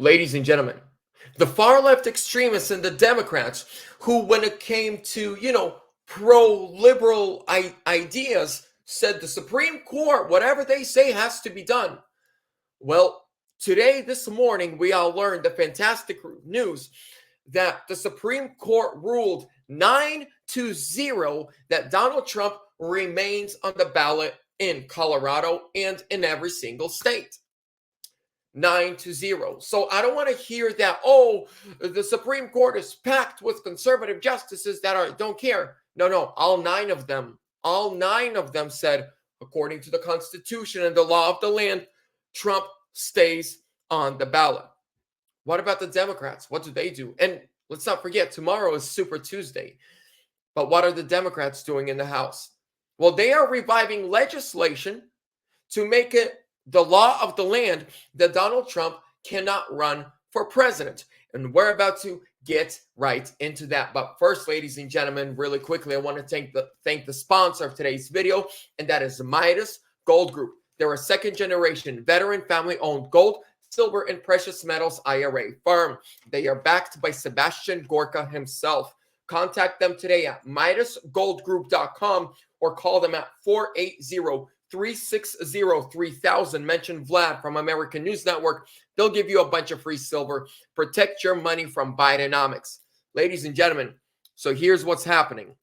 Ladies and gentlemen, the far left extremists and the Democrats who, when it came to, pro-liberal ideas, said the Supreme Court, whatever they say has to be done. Well, today, this morning, we all learned the fantastic news that the Supreme Court ruled 9-0 that Donald Trump remains on the ballot in Colorado and in every single state. 9-0. So I don't want to hear that, the Supreme Court is packed with conservative justices that don't care. No, all nine of them said, according to the Constitution and the law of the land, Trump stays on the ballot. What about the Democrats? What do they do? And let's not forget, tomorrow is Super Tuesday. But what are the Democrats doing in the House? Well, they are reviving legislation to make it the law of the land that Donald Trump cannot run for president. And we're about to get right into that. But first, ladies and gentlemen, really quickly, I want to thank the sponsor of today's video, and that is Midas Gold Group. They're a second-generation, veteran, family-owned gold, silver, and precious metals IRA firm. They are backed by Sebastian Gorka himself. Contact them today at MidasGoldGroup.com or call them at 480-360-3000. Mention Vlad from American News Network. They'll give you a bunch of free silver. Protect your money from Bidenomics. Ladies and gentlemen, so here's what's happening.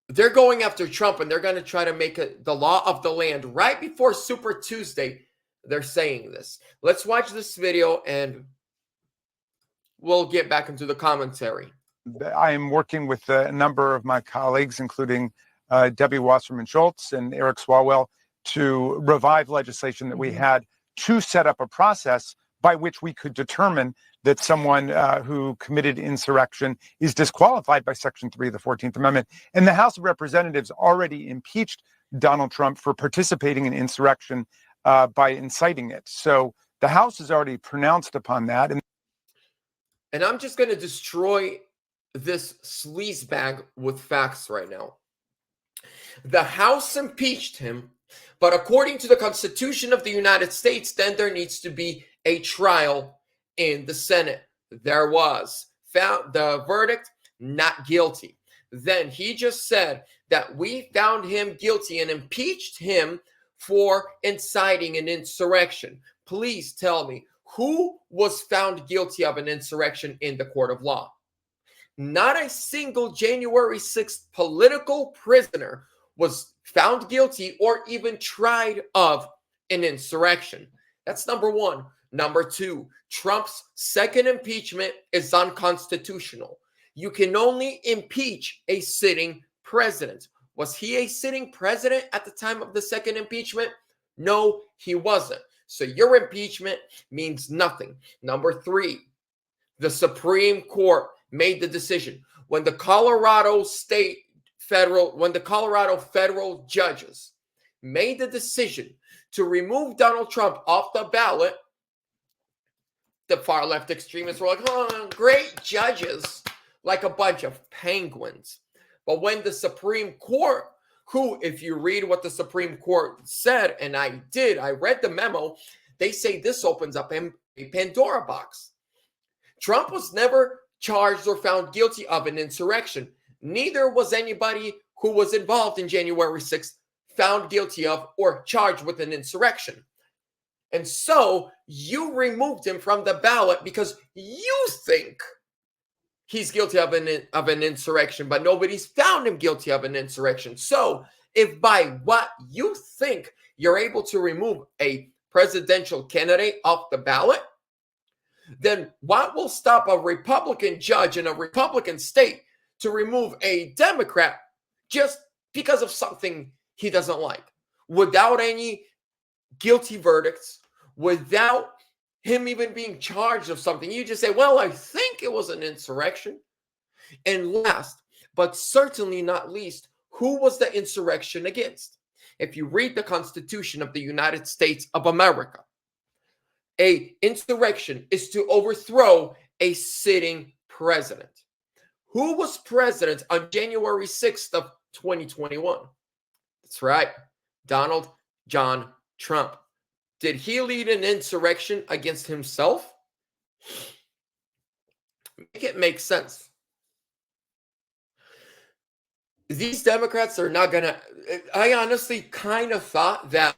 They're going after Trump, and they're going to try to make it the law of the land right before Super Tuesday. They're saying this. Let's watch this video, and we'll get back into the commentary. I am working with a number of my colleagues, including Debbie Wasserman Schultz and Eric Swalwell, to revive legislation that we had to set up a process by which we could determine that someone who committed insurrection is disqualified by Section 3 of the 14th Amendment. And the House of Representatives already impeached Donald Trump for participating in insurrection by inciting it. So the House has already pronounced upon that. And I'm just going to destroy this sleazebag with facts right now. The House impeached him, but according to the Constitution of the United States, then there needs to be a trial in the Senate. There was. Found the verdict, not guilty. Then he just said that we found him guilty and impeached him for inciting an insurrection. Please tell me, who was found guilty of an insurrection in the court of law? Not a single January 6th political prisoner was found guilty or even tried of an insurrection. That's number one. Number two, Trump's second impeachment is unconstitutional. You can only impeach a sitting president. Was he a sitting president at the time of the second impeachment? No, he wasn't. So your impeachment means nothing. Number three, the Supreme Court made the decision. When the Colorado federal judges made the decision to remove Donald Trump off the ballot, the far left extremists were like, oh, great judges, like a bunch of penguins. But when the Supreme Court, who, if you read what the Supreme Court said, and I read the memo, they say this opens up a Pandora box. Trump was never charged or found guilty of an insurrection. Neither was anybody who was involved in January 6th found guilty of or charged with an insurrection. And so you removed him from the ballot because you think he's guilty of an insurrection, but nobody's found him guilty of an insurrection. So if by what you think you're able to remove a presidential candidate off the ballot, then what will stop a Republican judge in a Republican state to remove a Democrat just because of something he doesn't like, without any guilty verdicts, without him even being charged of something? You just say, well, I think it was an insurrection. And last, but certainly not least, who was the insurrection against? If you read the Constitution of the United States of America, an insurrection is to overthrow a sitting president. Who was president on January 6th of 2021? That's right, Donald John Trump. Did he lead an insurrection against himself? Make it make sense. These Democrats are not going to. I honestly kind of thought that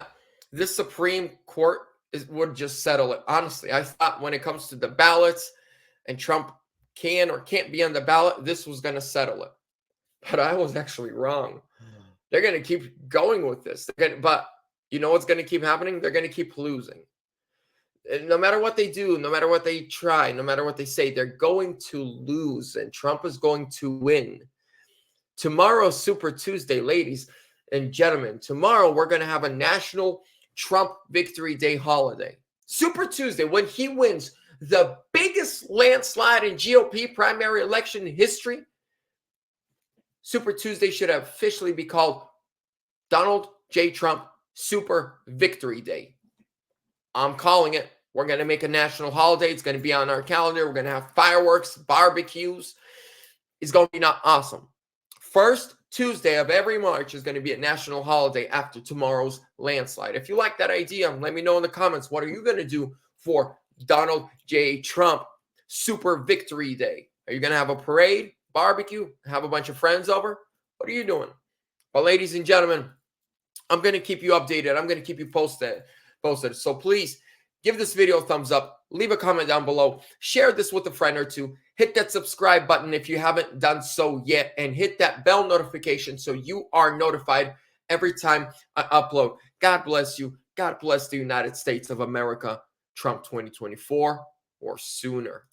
this Supreme Court would just settle it. Honestly, I thought when it comes to the ballots and Trump can or can't be on the ballot, this was going to settle it. But I was actually wrong. They're going to keep going with this. But you know what's going to keep happening? They're going to keep losing. And no matter what they do, no matter what they try, no matter what they say, they're going to lose, and Trump is going to win. Tomorrow's Super Tuesday, ladies and gentlemen. Tomorrow, we're going to have a National Trump Victory Day holiday. Super Tuesday, when he wins the biggest landslide in GOP primary election history, Super Tuesday should officially be called Donald J. Trump Super Victory Day. I'm calling it. We're going to make a national holiday. It's going to be on our calendar. We're going to have fireworks, barbecues. It's going to be not awesome. First Tuesday of every March is going to be a national holiday after tomorrow's landslide. If you like that idea, let me know in the comments. What are you going to do for Donald J. Trump Super Victory Day? Are you going to have a parade, barbecue, have a bunch of friends over? What are you doing? Well, ladies and gentlemen, I'm going to keep you updated. I'm going to keep you posted. So please give this video a thumbs up. Leave a comment down below. Share this with a friend or two. Hit that subscribe button if you haven't done so yet. And hit that bell notification so you are notified every time I upload. God bless you. God bless the United States of America. Trump 2024 or sooner.